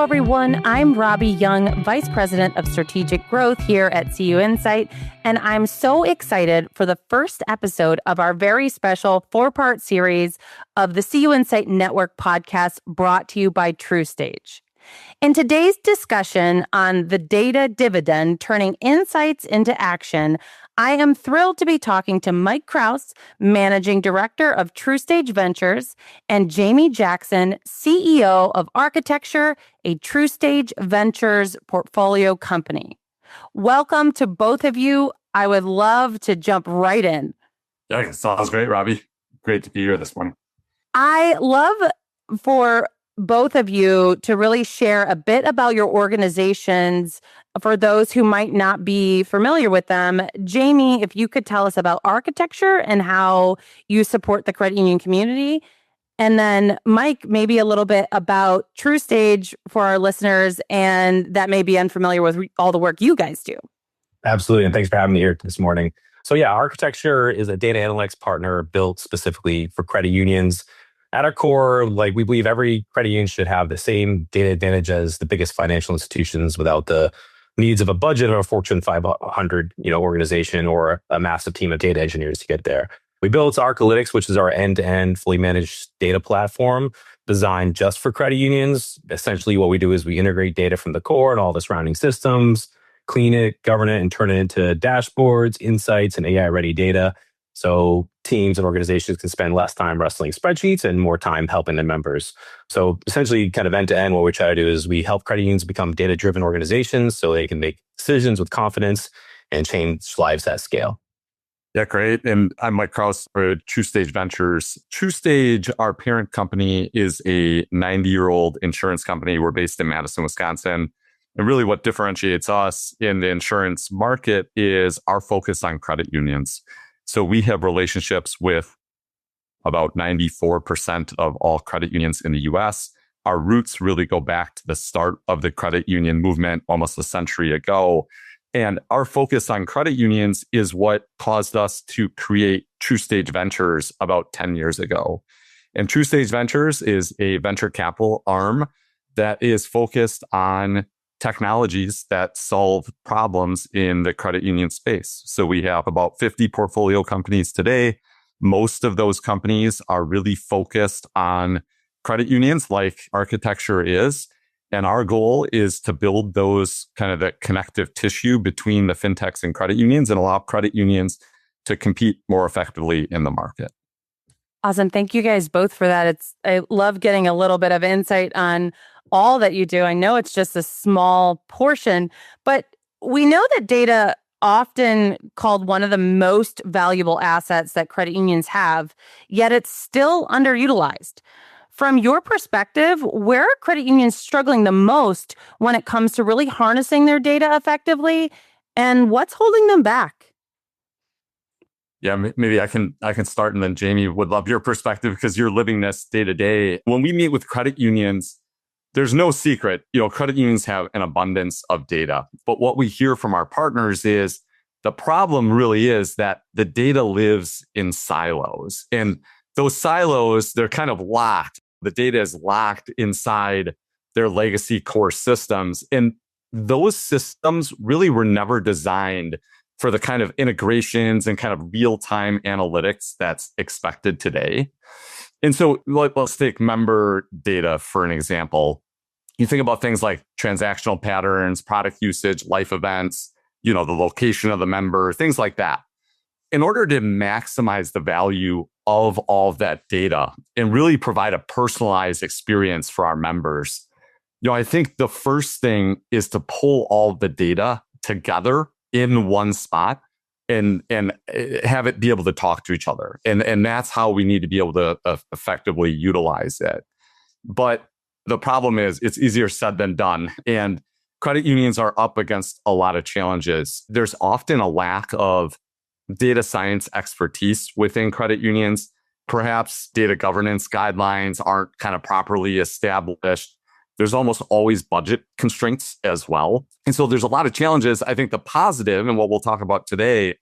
everyone. I'm Robbie Young, Vice President of Strategic Growth here at CUInsight, and I'm so excited for the first episode of our very special 4-part series of the CUInsight Network podcast brought to you by TruStage. In today's discussion on the data dividend, turning insights into action, I am thrilled to be talking to Mike Kraus, Managing Director of TruStage Ventures, and Jamie Jackson, CEO of Arkatecture, a TruStage Ventures portfolio company. Welcome to both of you. I would love to jump right in. Yeah, sounds great, Robbie. Great to be here this morning. I love for both of you to really share a bit about your organizations for those who might not be familiar with them. Jamie, if you could tell us about Arkatecture and how you support the credit union community. And then Mike, maybe a little bit about TruStage for our listeners and that may be unfamiliar with all the work you guys do. Absolutely. And thanks for having me here this morning. So yeah, Arkatecture is a data analytics partner built specifically for credit unions. At our core, we believe every credit union should have the same data advantage as the biggest financial institutions without the needs of a budget of a Fortune 500 organization or a massive team of data engineers to get there. We built Arkatechure, which is our end-to-end fully managed data platform designed just for credit unions. Essentially, what we do is we integrate data from the core and all the surrounding systems, clean it, govern it, and turn it into dashboards, insights, and AI-ready data. So teams and organizations can spend less time wrestling spreadsheets and more time helping their members. So essentially, kind of end-to-end, what we try to do is we help credit unions become data-driven organizations so they can make decisions with confidence and change lives at scale. Yeah, great. And I'm Mike Kraus for TruStage Ventures. TruStage, our parent company, is a 90-year-old insurance company. We're based in Madison, Wisconsin. And really what differentiates us in the insurance market is our focus on credit unions. So we have relationships with about 94% of all credit unions in the US. Our roots really go back to the start of the credit union movement almost a century ago. And our focus on credit unions is what caused us to create TruStage Ventures about 10 years ago. And TruStage Ventures is a venture capital arm that is focused on technologies that solve problems in the credit union space. So we have about 50 portfolio companies today. Most of those companies are really focused on credit unions like Arkatecture is. And our goal is to build those kind of the connective tissue between the fintechs and credit unions and allow credit unions to compete more effectively in the market. Awesome. Thank you guys both for that. I love getting a little bit of insight on all that you do. I know it's just a small portion, but we know that data often called one of the most valuable assets that credit unions have, yet it's still underutilized. From your perspective, where are credit unions struggling the most when it comes to really harnessing their data effectively, and what's holding them back? Yeah, maybe I can start, and then Jamie would love your perspective because you're living this day to day. When we meet with credit unions, there's no secret, credit unions have an abundance of data. But what we hear from our partners is the problem really is that the data lives in silos. And those silos, they're kind of locked. The data is locked inside their legacy core systems. And those systems really were never designed for the kind of integrations and kind of real-time analytics that's expected today. And so let's take member data for an example. You think about things like transactional patterns, product usage, life events, the location of the member, things like that. In order to maximize the value of all of that data and really provide a personalized experience for our members, I think the first thing is to pull all the data together in one spot and have it be able to talk to each other. And that's how we need to be able to effectively utilize it. But the problem is it's easier said than done. And credit unions are up against a lot of challenges. There's often a lack of data science expertise within credit unions. Perhaps data governance guidelines aren't kind of properly established. There's almost always budget constraints as well. And so there's a lot of challenges. I think the positive, and what we'll talk about today,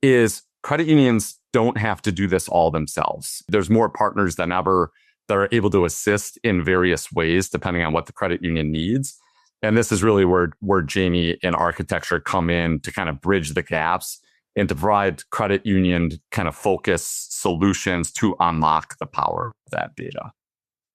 is credit unions don't have to do this all themselves. There's more partners than ever that are able to assist in various ways depending on what the credit union needs. And this is really where Jamie and Arkatechure come in to kind of bridge the gaps and to provide credit union kind of focus solutions to unlock the power of that data.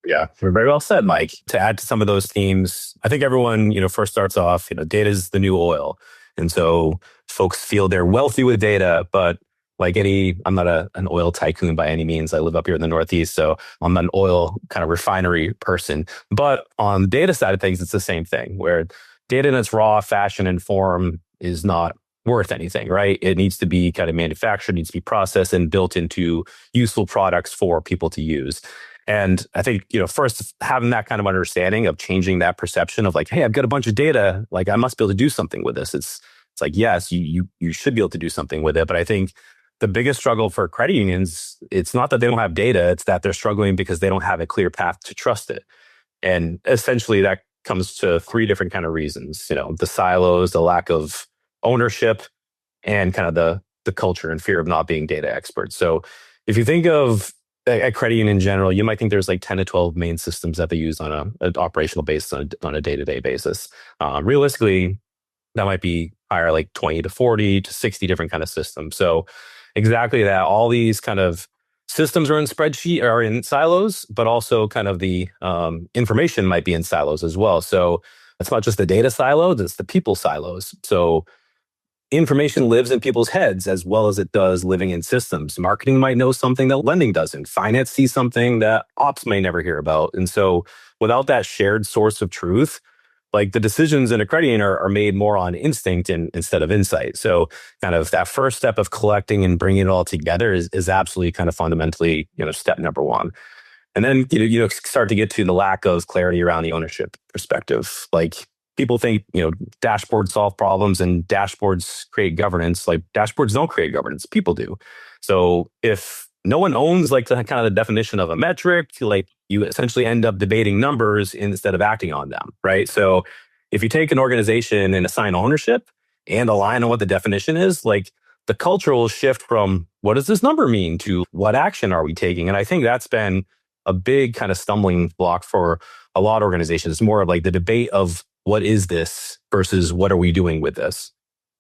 Yeah, very well said, Mike. To add to some of those themes, I think everyone, first starts off, data is the new oil. And so folks feel they're wealthy with data, but I'm not an oil tycoon by any means. I live up here in the Northeast, so I'm not an oil kind of refinery person. But on the data side of things, it's the same thing, where data in its raw fashion and form is not worth anything, right? It needs to be kind of manufactured, needs to be processed and built into useful products for people to use. And I think, first having that kind of understanding of changing that perception of hey, I've got a bunch of data, I must be able to do something with this. It's yes, you should be able to do something with it. But I think the biggest struggle for credit unions, it's not that they don't have data, it's that they're struggling because they don't have a clear path to trust it. And essentially that comes to three different kind of reasons, the silos, the lack of ownership, and kind of the culture and fear of not being data experts. So if you think of a credit union in general, you might think there's 10 to 12 main systems that they use on an operational basis, on a day-to-day basis. Realistically, that might be higher, 20 to 40 to 60 different kind of systems. So exactly that. All these kind of systems are in spreadsheet or in silos, but also kind of the information might be in silos as well. So it's not just the data silos, it's the people silos. So information lives in people's heads as well as it does living in systems. Marketing might know something that lending doesn't. Finance sees something that ops may never hear about. And so without that shared source of truth, the decisions in a credit union are made more on instinct instead of insight. So kind of that first step of collecting and bringing it all together is absolutely kind of fundamentally, step number one. And then, start to get to the lack of clarity around the ownership perspective. People think, dashboards solve problems and dashboards create governance. Dashboards don't create governance, people do. So if no one owns the kind of the definition of a metric, you essentially end up debating numbers instead of acting on them, right? So if you take an organization and assign ownership and align on what the definition is, the culture will shift from what does this number mean to what action are we taking? And I think that's been a big kind of stumbling block for a lot of organizations. It's more of the debate of what is this versus what are we doing with this?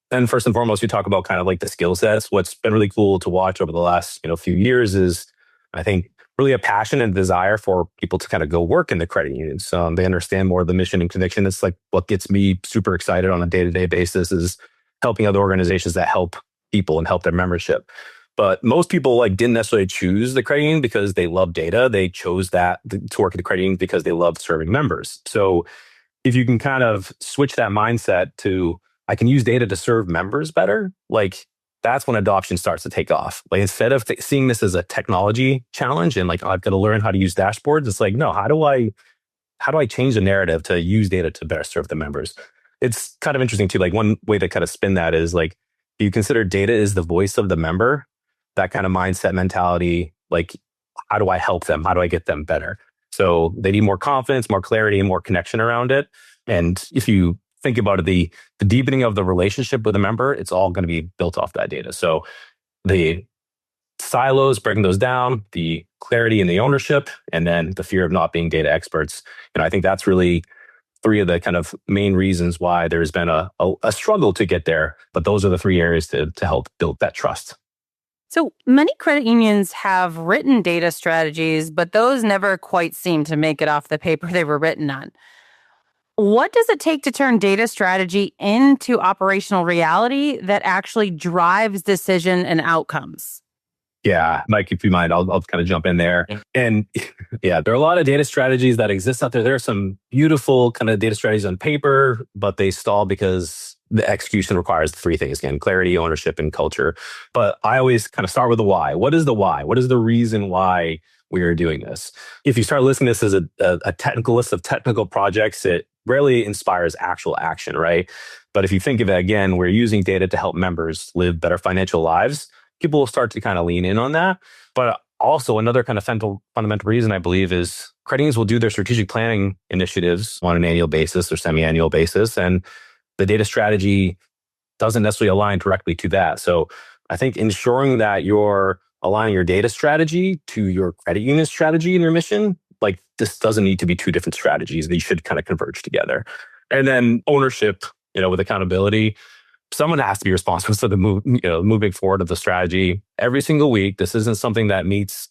And first and foremost, you talk about kind of the skill sets. What's been really cool to watch over the last few years is, I think, really a passion and desire for people to kind of go work in the credit unions. They understand more of the mission and conviction. It's what gets me super excited on a day-to-day basis is helping other organizations that help people and help their membership. But most people didn't necessarily choose the credit union because they love data. They chose that to work at the credit union because they love serving members. So if you can kind of switch that mindset to, I can use data to serve members better, that's when adoption starts to take off. Instead of seeing this as a technology challenge and I've got to learn how to use dashboards, it's no, how do I change the narrative to use data to better serve the members? It's kind of interesting too. One way to kind of spin that is you consider data is the voice of the member, that kind of mindset mentality, how do I help them? How do I get them better? So they need more confidence, more clarity, and more connection around it. And if you think about it, the deepening of the relationship with a member, it's all going to be built off that data. So the silos, breaking those down, the clarity and the ownership, and then the fear of not being data experts. I think that's really three of the kind of main reasons why there's been a struggle to get there. But those are the three areas to help build that trust. So many credit unions have written data strategies, but those never quite seem to make it off the paper they were written on. What does it take to turn data strategy into operational reality that actually drives decision and outcomes? Yeah, Mike, if you mind, I'll kind of jump in there. Yeah. And yeah, there are a lot of data strategies that exist out there. There are some beautiful kind of data strategies on paper, but they stall because the execution requires the three things again: clarity, ownership, and culture. But I always kind of start with the why. What is the why? What is the reason why we are doing this? If you start listing this as a technical list of technical projects, it rarely inspires actual action, right? But if you think of it again, we're using data to help members live better financial lives. People will start to kind of lean in on that. But also another kind of fundamental reason I believe is credit unions will do their strategic planning initiatives on an annual basis or semi-annual basis. And the data strategy doesn't necessarily align directly to that. So I think ensuring that you're aligning your data strategy to your credit union strategy and your mission like this doesn't need to be two different strategies. They should kind of converge together. And then ownership, with accountability. Someone has to be responsible for the moving forward of the strategy every single week. This isn't something that meets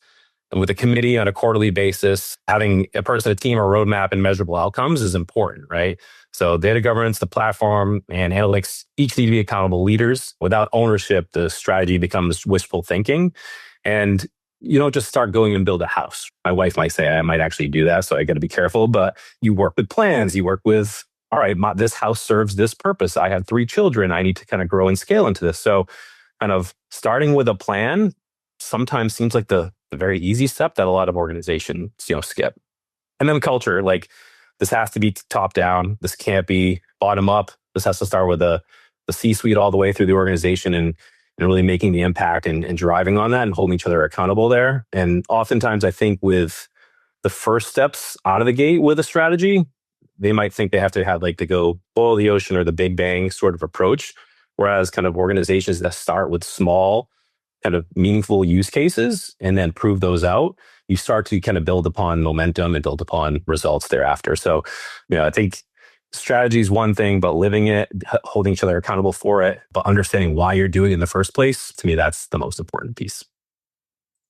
with a committee on a quarterly basis. Having a person, a team, a roadmap, and measurable outcomes is important, right? So data governance, the platform, and analytics each need to be accountable leaders. Without ownership, the strategy becomes wishful thinking. And you don't just start going and build a house. My wife might say I might actually do that, so I got to be careful. But you work with plans, you work with, all right, this house serves this purpose. I have 3 children. I need to kind of grow and scale into this. So kind of starting with a plan sometimes seems like the very easy step that a lot of organizations, skip. And then culture, like this has to be top down. This can't be bottom up. This has to start with the C-suite all the way through the organization and really making the impact and driving on that and holding each other accountable there. And oftentimes I think with the first steps out of the gate with a strategy, they might think they have to have like the go boil the ocean or the big bang sort of approach. Whereas kind of organizations that start with small kind of meaningful use cases and then prove those out, you start to kind of build upon momentum and build upon results thereafter. So, I think strategy is one thing, but living it, holding each other accountable for it, but understanding why you're doing it in the first place, to me, that's the most important piece.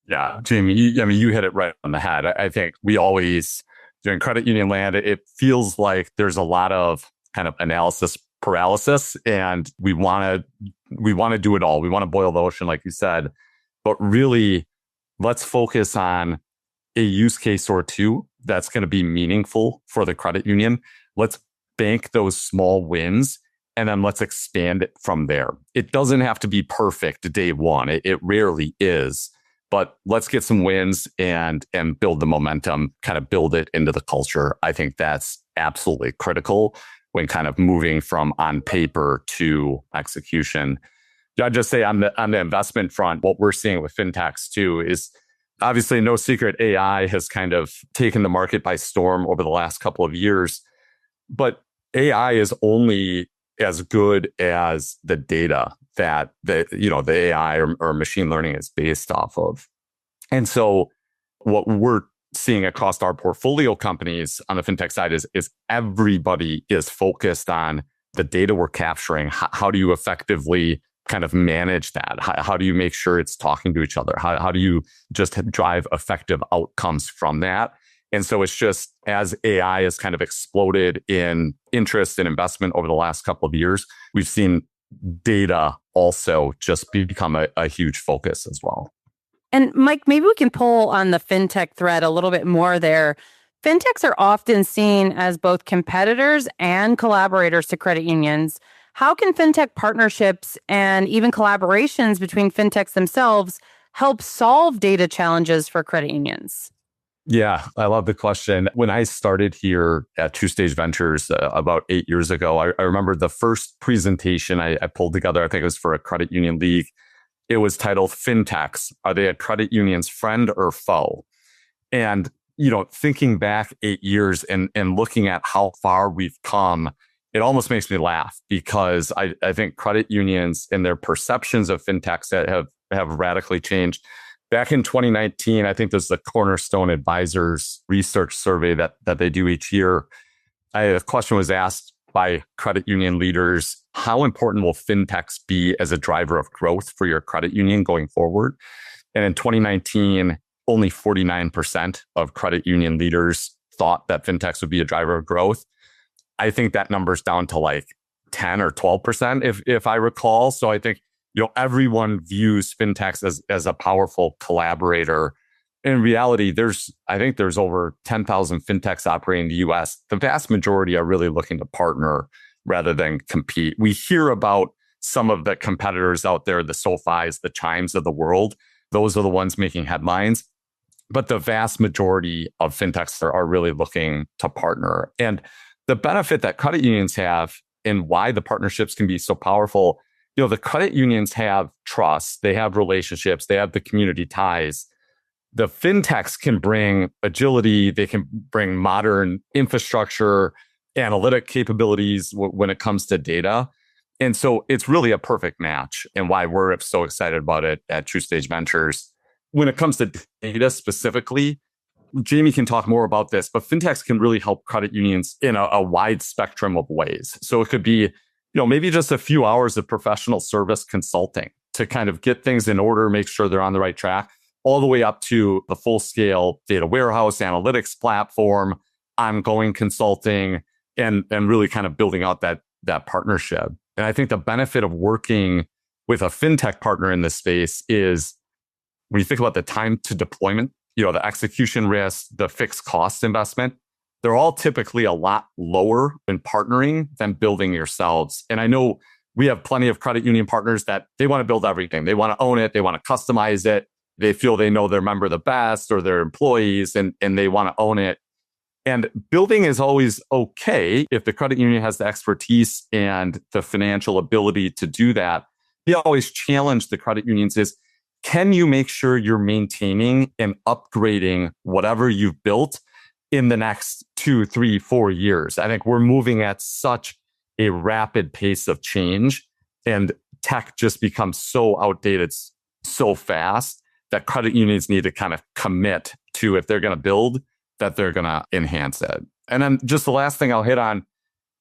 Yeah, Jamie, you hit it right on the head. I think we always, during credit union land, it feels like there's a lot of kind of analysis paralysis, and we want to do it all. We want to boil the ocean, like you said, but really, let's focus on a use case or two that's going to be meaningful for the credit union. Let's bank those small wins, and then let's expand it from there. It doesn't have to be perfect day one. It rarely is, but let's get some wins and build the momentum, kind of build it into the culture. I think that's absolutely critical when kind of moving from on paper to execution. I'd just say on the investment front, what we're seeing with fintechs too is obviously no secret AI has kind of taken the market by storm over the last couple of years, but AI is only as good as the data that the AI or machine learning is based off of. And so what we're seeing across our portfolio companies on the fintech side is everybody is focused on the data we're capturing. How do you effectively kind of manage that? How do you make sure it's talking to each other? How do you just drive effective outcomes from that? And so it's just as AI has kind of exploded in interest and investment over the last couple of years, we've seen data also just become a huge focus as well. And Mike, maybe we can pull on the fintech thread a little bit more there. Fintechs are often seen as both competitors and collaborators to credit unions. How can fintech partnerships and even collaborations between fintechs themselves help solve data challenges for credit unions? Yeah, I love the question. When I started here at TruStage Ventures about 8 years ago, I remember the first presentation I pulled together, I think it was for a credit union league. It was titled Fintechs, Are They a Credit Union's Friend or Foe? And, thinking back 8 years and looking at how far we've come, it almost makes me laugh because I think credit unions and their perceptions of fintechs have radically changed. Back in 2019, I think there's the Cornerstone Advisors research survey that they do each year. A question was asked by credit union leaders, how important will fintechs be as a driver of growth for your credit union going forward? And in 2019, only 49% of credit union leaders thought that fintechs would be a driver of growth. I think that number's down to like 10 or 12%, if I recall. So I think everyone views fintechs as a powerful collaborator. In reality, I think there's over 10,000 fintechs operating in the US. The vast majority are really looking to partner rather than compete. We hear about some of the competitors out there, the SoFis, the Chimes of the world. Those are the ones making headlines. But the vast majority of fintechs are really looking to partner. And the benefit that credit unions have and why the partnerships can be so powerful, the credit unions have trust, they have relationships, they have the community ties. The fintechs can bring agility, they can bring modern infrastructure, analytic capabilities when it comes to data. And so it's really a perfect match and why we're so excited about it at TruStage Ventures. When it comes to data specifically, Jamie can talk more about this, but fintechs can really help credit unions in a wide spectrum of ways. So it could be, maybe just a few hours of professional service consulting to kind of get things in order, make sure they're on the right track, all the way up to the full scale data warehouse, analytics platform, ongoing consulting, and really kind of building out that partnership. And I think the benefit of working with a fintech partner in this space is when you think about the time to deployment, the execution risk, the fixed cost investment, they're all typically a lot lower in partnering than building yourselves. And I know we have plenty of credit union partners that they want to build everything. They want to own it. They want to customize it. They feel they know their member the best or their employees, and they want to own it. And building is always okay if the credit union has the expertise and the financial ability to do that. We always challenge the credit unions is, can you make sure you're maintaining and upgrading whatever you've built in the next 2, 3, 4 years? I think we're moving at such a rapid pace of change, and tech just becomes so outdated so fast that credit unions need to kind of commit to, if they're going to build, that they're going to enhance it. And then just the last thing I'll hit on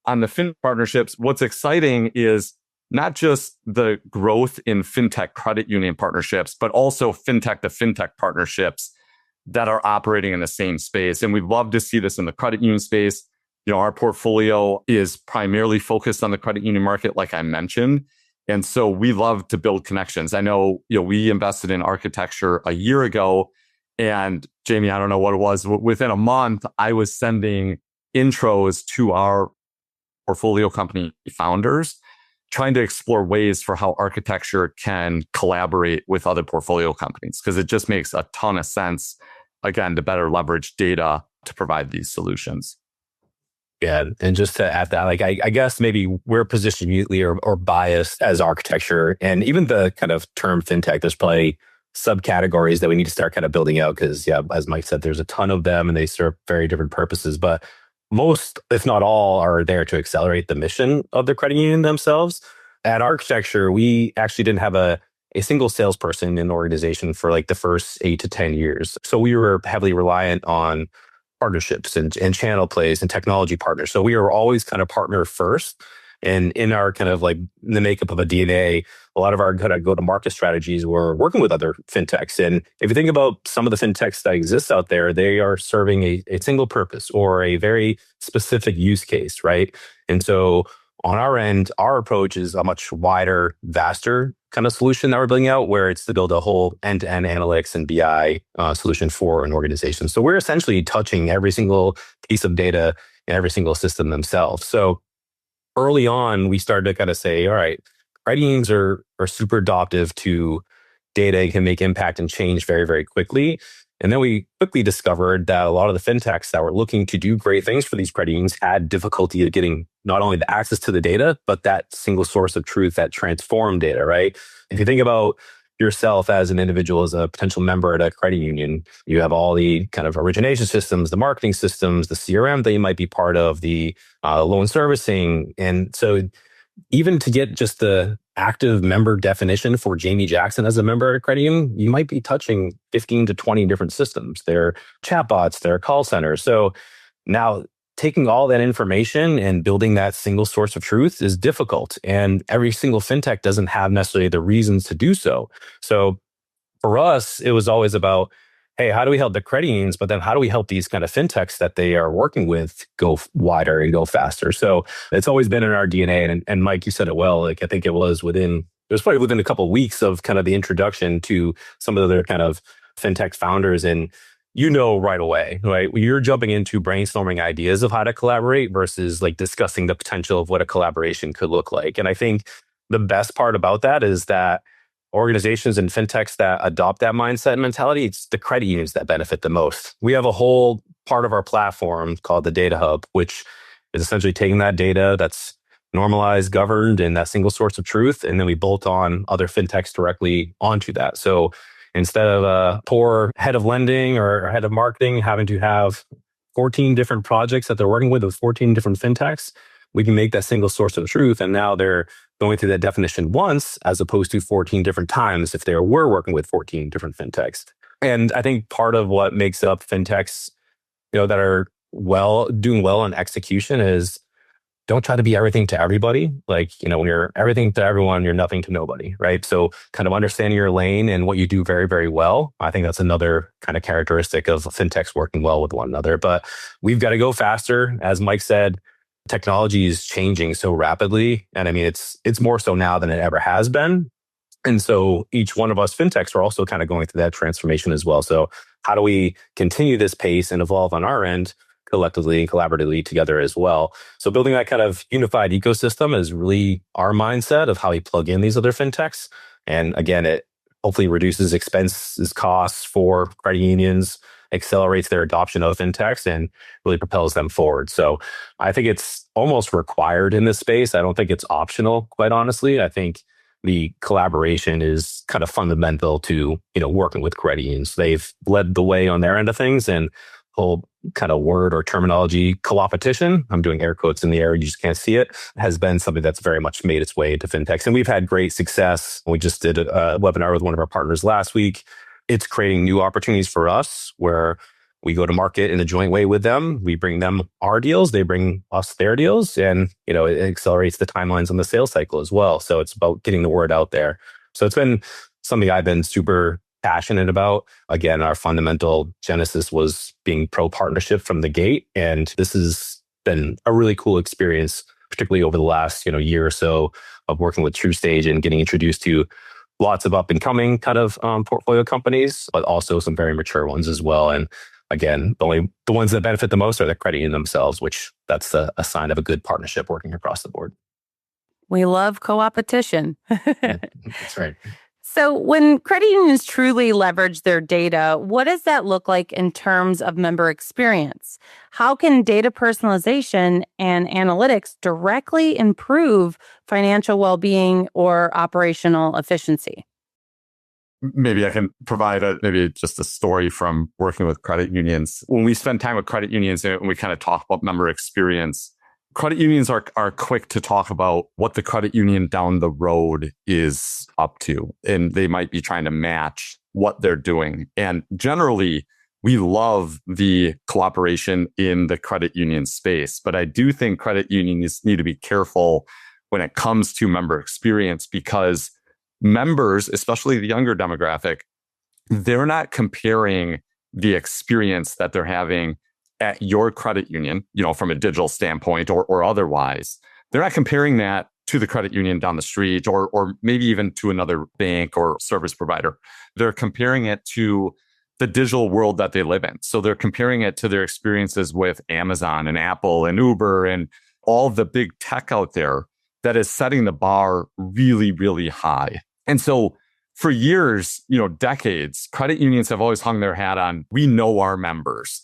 the fin partnerships, what's exciting is not just the growth in fintech credit union partnerships, but also fintech to fintech partnerships that are operating in the same space. And we'd love to see this in the credit union space. Our portfolio is primarily focused on the credit union market, like I mentioned. And so we love to build connections. I know, we invested in Arkatechure a year ago, and Jamie, I don't know what it was. Within a month, I was sending intros to our portfolio company founders, trying to explore ways for how Arkatechure can collaborate with other portfolio companies, because it just makes a ton of sense, again, to better leverage data to provide these solutions. Yeah, and just to add that, I guess maybe we're positioned uniquely or biased as Arkatechure, and even the kind of term fintech, there's probably subcategories that we need to start kind of building out, because as Mike said, there's a ton of them and they serve very different purposes. But most, if not all, are there to accelerate the mission of the credit union themselves. At Arkatechure, we actually didn't have a single salesperson in the organization for like the first 8 to 10 years. So we were heavily reliant on partnerships and channel plays and technology partners. So we were always kind of partner first. And in our kind of like the makeup of a DNA, a lot of our kind of go-to-market strategies were working with other fintechs. And if you think about some of the fintechs that exist out there, they are serving a single purpose or a very specific use case, right? And so on our end, our approach is a much wider, vaster kind of solution that we're building out, where it's to build a whole end-to-end analytics and BI solution for an organization. So we're essentially touching every single piece of data in every single system themselves. So early on, we started to kind of say, all right, credit unions are super adaptive to data and can make impact and change very, very quickly. And then we quickly discovered that a lot of the fintechs that were looking to do great things for these credit unions had difficulty of getting not only the access to the data, but that single source of truth that transformed data, right? If you think about yourself as an individual, as a potential member at a credit union, you have all the kind of origination systems, the marketing systems, the CRM that you might be part of, the loan servicing. And so even to get just the active member definition for Jamie Jackson as a member at a credit union, you might be touching 15 to 20 different systems. They're chatbots, they're call centers. So now taking all that information and building that single source of truth is difficult. And every single fintech doesn't have necessarily the reasons to do so. So for us, it was always about, hey, how do we help the credit unions? But then how do we help these kind of fintechs that they are working with go wider and go faster? So it's always been in our DNA. And Mike, you said it well. Like I think it was probably within a couple of weeks of kind of the introduction to some of the kind of fintech founders. And right away, right? You're jumping into brainstorming ideas of how to collaborate versus like discussing the potential of what a collaboration could look like. And I think the best part about that is that organizations and fintechs that adopt that mindset and mentality, it's the credit unions that benefit the most. We have a whole part of our platform called the Data Hub, which is essentially taking that data that's normalized, governed, and that single source of truth, and then we bolt on other fintechs directly onto that. So instead of a poor head of lending or head of marketing having to have 14 different projects that they're working with 14 different fintechs, we can make that single source of truth. And now they're going through that definition once as opposed to 14 different times if they were working with 14 different fintechs. And I think part of what makes up fintechs, that are doing well on execution is don't try to be everything to everybody. Like, when you're everything to everyone, you're nothing to nobody, right? So kind of understanding your lane and what you do very, very well. I think that's another kind of characteristic of fintechs working well with one another. But we've got to go faster. As Mike said, technology is changing so rapidly. And I mean, it's more so now than it ever has been. And so each one of us fintechs are also kind of going through that transformation as well. So how do we continue this pace and evolve on our end collectively and collaboratively together as well? So building that kind of unified ecosystem is really our mindset of how we plug in these other fintechs. And again, it hopefully reduces expenses, costs for credit unions, accelerates their adoption of fintechs, and really propels them forward. So I think it's almost required in this space. I don't think it's optional, quite honestly. I think the collaboration is kind of fundamental to, working with credit unions. They've led the way on their end of things, and whole kind of word or terminology, co-opetition, I'm doing air quotes in the air, you just can't see it, has been something that's very much made its way into fintechs. And we've had great success. We just did a webinar with one of our partners last week. It's creating new opportunities for us where we go to market in a joint way with them. We bring them our deals, they bring us their deals, and it accelerates the timelines on the sales cycle as well. So it's about getting the word out there. So it's been something I've been super passionate about. Again, our fundamental genesis was being pro-partnership from the gate. And this has been a really cool experience, particularly over the last year or so of working with TruStage and getting introduced to lots of up-and-coming kind of portfolio companies, but also some very mature ones as well. And again, the ones that benefit the most are the credit union themselves, which that's a sign of a good partnership working across the board. We love co-opetition. Yeah, that's right. So when credit unions truly leverage their data, what does that look like in terms of member experience? How can data personalization and analytics directly improve financial well-being or operational efficiency? Maybe I can provide maybe just a story from working with credit unions. When we spend time with credit unions and we kind of talk about member experience, credit unions are quick to talk about what the credit union down the road is up to. And they might be trying to match what they're doing. And generally, we love the cooperation in the credit union space. But I do think credit unions need to be careful when it comes to member experience, because members, especially the younger demographic, they're not comparing the experience that they're having at your credit union, from a digital standpoint or otherwise. They're not comparing that to the credit union down the street or maybe even to another bank or service provider. They're comparing it to the digital world that they live in. So they're comparing it to their experiences with Amazon and Apple and Uber and all the big tech out there that is setting the bar really, really high. And so for years, decades, credit unions have always hung their hat on, we know our members.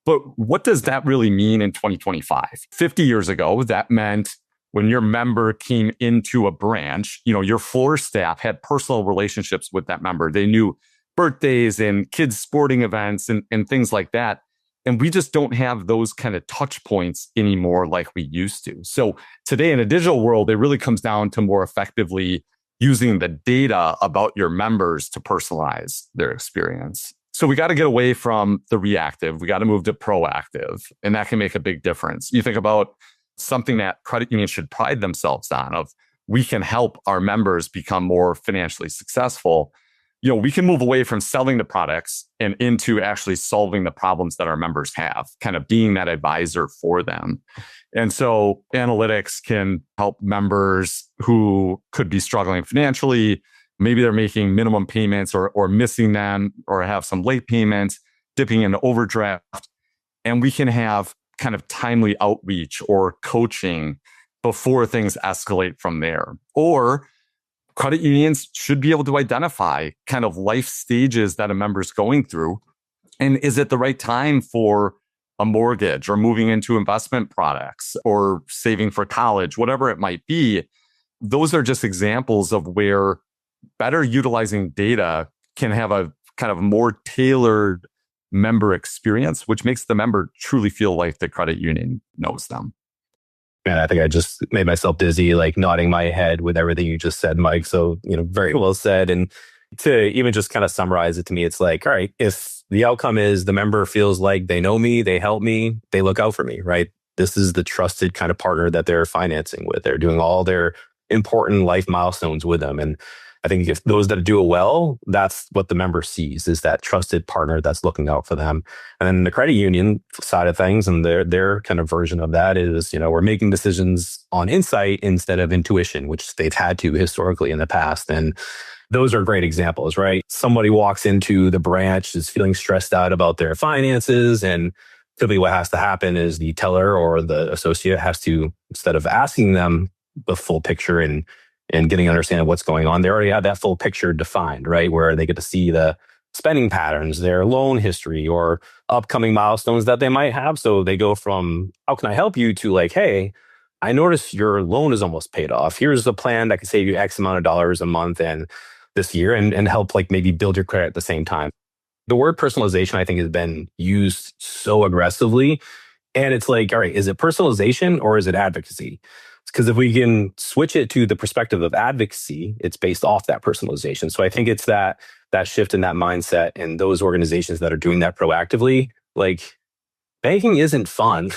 But what does that really mean in 2025? 50 years ago, that meant when your member came into a branch, your floor staff had personal relationships with that member. They knew birthdays and kids' sporting events and things like that. And we just don't have those kind of touch points anymore like we used to. So today in a digital world, it really comes down to more effectively using the data about your members to personalize their experience. So we got to get away from the reactive. We got to move to proactive, and that can make a big difference. You think about something that credit unions should pride themselves on of, we can help our members become more financially successful. We can move away from selling the products and into actually solving the problems that our members have, kind of being that advisor for them. And so analytics can help members who could be struggling financially. Maybe they're making minimum payments or missing them or have some late payments, dipping into overdraft. And we can have kind of timely outreach or coaching before things escalate from there. Or credit unions should be able to identify kind of life stages that a member's going through. And is it the right time for a mortgage or moving into investment products or saving for college, whatever it might be? Those are just examples of where better utilizing data can have a kind of more tailored member experience, which makes the member truly feel like the credit union knows them. Man, I think I just made myself dizzy, like nodding my head with everything you just said, Mike. So, very well said. And, To even just kind of summarize it to me, it's like, all right, if the outcome is the member feels like they know me, they help me, they look out for me, right? This is the trusted kind of partner that they're financing with. They're doing all their important life milestones with them. And I think if those that do it well, that's what the member sees, is that trusted partner that's looking out for them. And then the credit union side of things, and their kind of version of that is, we're making decisions on insight instead of intuition, which they've had to historically in the past. And those are great examples, right? Somebody walks into the branch, is feeling stressed out about their finances, and typically what has to happen is the teller or the associate has to, instead of asking them the full picture and getting an understanding of what's going on, they already have that full picture defined, right? Where they get to see the spending patterns, their loan history, or upcoming milestones that they might have. So they go from, how can I help you, to like, hey, I noticed your loan is almost paid off. Here's a plan that can save you X amount of dollars a month and this year, and help like maybe build your credit at the same time. The word personalization, I think, has been used so aggressively. And it's like, all right, is it personalization or is it advocacy? Because if we can switch it to the perspective of advocacy, it's based off that personalization. So I think it's that shift in that mindset, and those organizations that are doing that proactively. Like, banking isn't fun,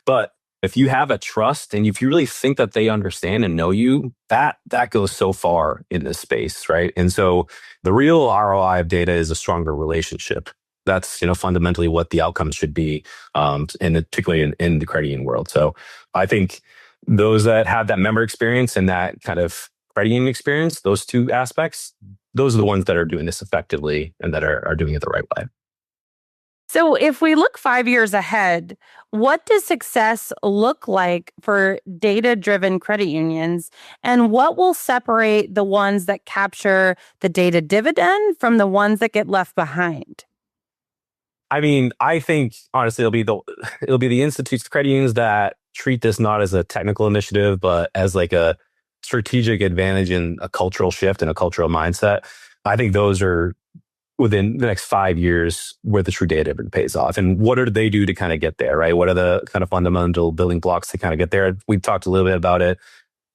but if you have a trust and if you really think that they understand and know you, that goes so far in this space, right? And so the real ROI of data is a stronger relationship. That's fundamentally what the outcomes should be, and particularly in the credit union world. So I think those that have that member experience and that kind of credit union experience, those two aspects, those are the ones that are doing this effectively and that are doing it the right way. So if we look 5 years ahead, what does success look like for data-driven credit unions? And what will separate the ones that capture the data dividend from the ones that get left behind? I mean, I think honestly, it'll be the institutes, the credit unions that treat this not as a technical initiative, but as like a strategic advantage in a cultural shift and a cultural mindset. I think those are within the next 5 years where the true data dividend pays off. And what do they do to kind of get there, right? What are the kind of fundamental building blocks to kind of get there? We've talked a little bit about it.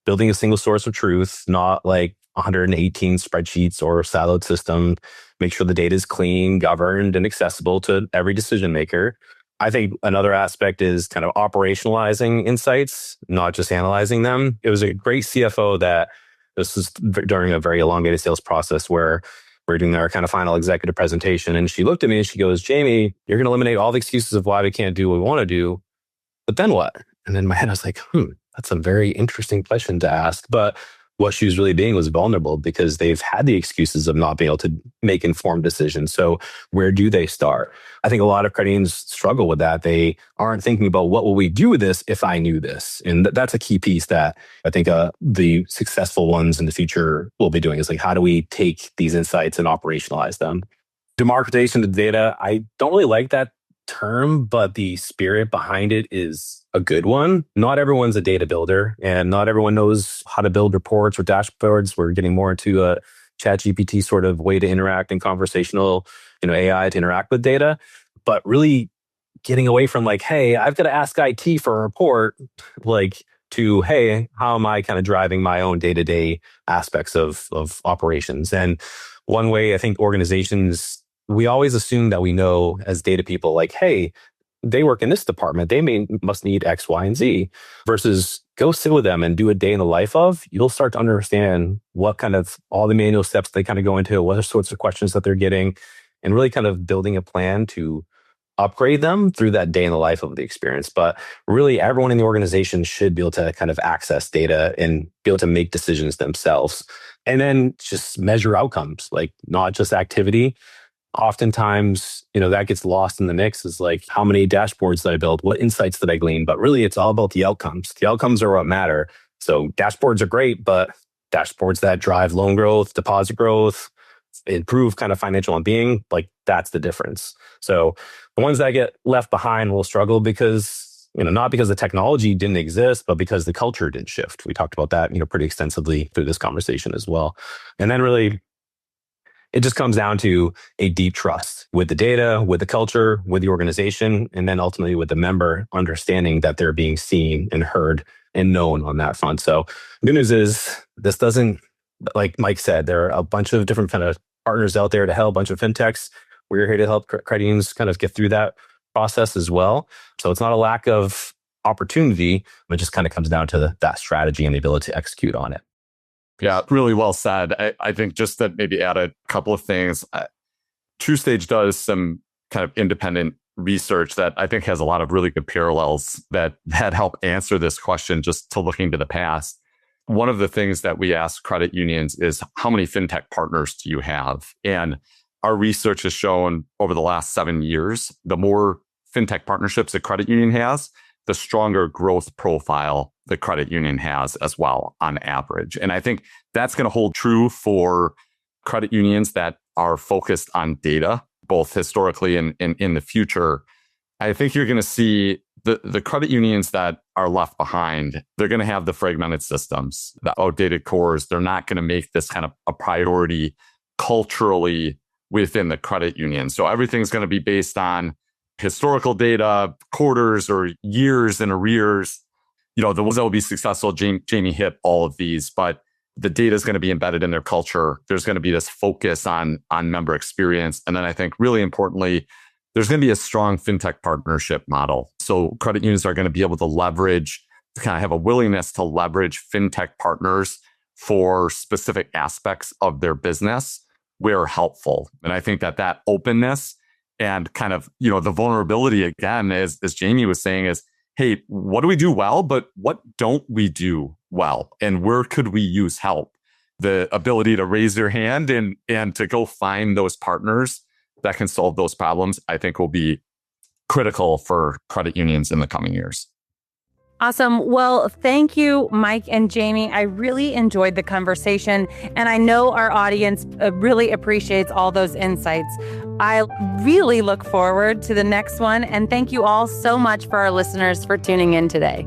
Building a single source of truth, not like 118 spreadsheets or a siloed system. Make sure the data is clean, governed, and accessible to every decision maker. I think another aspect is kind of operationalizing insights, not just analyzing them. It was a great CFO that this was during a very elongated sales process where we're doing our kind of final executive presentation. And she looked at me and she goes, Jamie, you're going to eliminate all the excuses of why we can't do what we want to do. But then what? And in my head, I was like, that's a very interesting question to ask. But what she was really being was vulnerable, because they've had the excuses of not being able to make informed decisions. So where do they start? I think a lot of credit unions struggle with that. They aren't thinking about, what will we do with this if I knew this? And that's a key piece that I think the successful ones in the future will be doing, is like, how do we take these insights and operationalize them? Democratization of data, I don't really like that term, but the spirit behind it is a good one. Not everyone's a data builder, and not everyone knows how to build reports or dashboards. We're getting more into a ChatGPT sort of way to interact, and conversational, AI to interact with data. But really getting away from like, hey, I've got to ask IT for a report, like, to, hey, how am I kind of driving my own day-to-day aspects of operations? And one way I think organizations, we always assume that we know as data people, like, hey, they work in this department, they must need X, Y, and Z, versus go sit with them and do a day in the life of. You'll start to understand what kind of all the manual steps they kind of go into, what sorts of questions that they're getting, and really kind of building a plan to upgrade them through that day in the life of the experience. But really, everyone in the organization should be able to kind of access data and be able to make decisions themselves. And then just measure outcomes, like not just activity. Oftentimes, that gets lost in the mix, is like, how many dashboards did I build? What insights did I glean? But really, it's all about the outcomes. The outcomes are what matter. So dashboards are great, but dashboards that drive loan growth, deposit growth, improve kind of financial well-being, like, that's the difference. So the ones that get left behind will struggle because, not because the technology didn't exist, but because the culture didn't shift. We talked about that, pretty extensively through this conversation as well. And then really, it just comes down to a deep trust with the data, with the culture, with the organization, and then ultimately with the member understanding that they're being seen and heard and known on that front. So the good news is, this doesn't, like Mike said, there are a bunch of different kind of partners out there to help, a bunch of fintechs. We're here to help credit unions kind of get through that process as well. So it's not a lack of opportunity, but it just kind of comes down to that strategy and the ability to execute on it. Yeah, really well said. I think just that maybe add a couple of things. TruStage does some kind of independent research that I think has a lot of really good parallels that help answer this question just to looking to the past. One of the things that we ask credit unions is, how many fintech partners do you have? And our research has shown over the last 7 years, the more fintech partnerships a credit union has, the stronger growth profile the credit union has as well on average. And I think that's going to hold true for credit unions that are focused on data, both historically and in the future. I think you're going to see the credit unions that are left behind, they're going to have the fragmented systems, the outdated cores. They're not going to make this kind of a priority culturally within the credit union. So everything's going to be based on historical data, quarters or years in arrears. The ones that will be successful, Jamie hit all of these, but the data is going to be embedded in their culture. There's going to be this focus on member experience. And then I think really importantly, there's going to be a strong fintech partnership model. So credit unions are going to be able to kind of have a willingness to leverage fintech partners for specific aspects of their business where helpful. And I think that openness and kind of, the vulnerability again, as Jamie was saying, is, hey, what do we do well, but what don't we do well? And where could we use help? The ability to raise your hand and to go find those partners that can solve those problems, I think will be critical for credit unions in the coming years. Awesome. Well, thank you, Mike and Jamie. I really enjoyed the conversation, and I know our audience really appreciates all those insights. I really look forward to the next one, and thank you all so much for our listeners for tuning in today.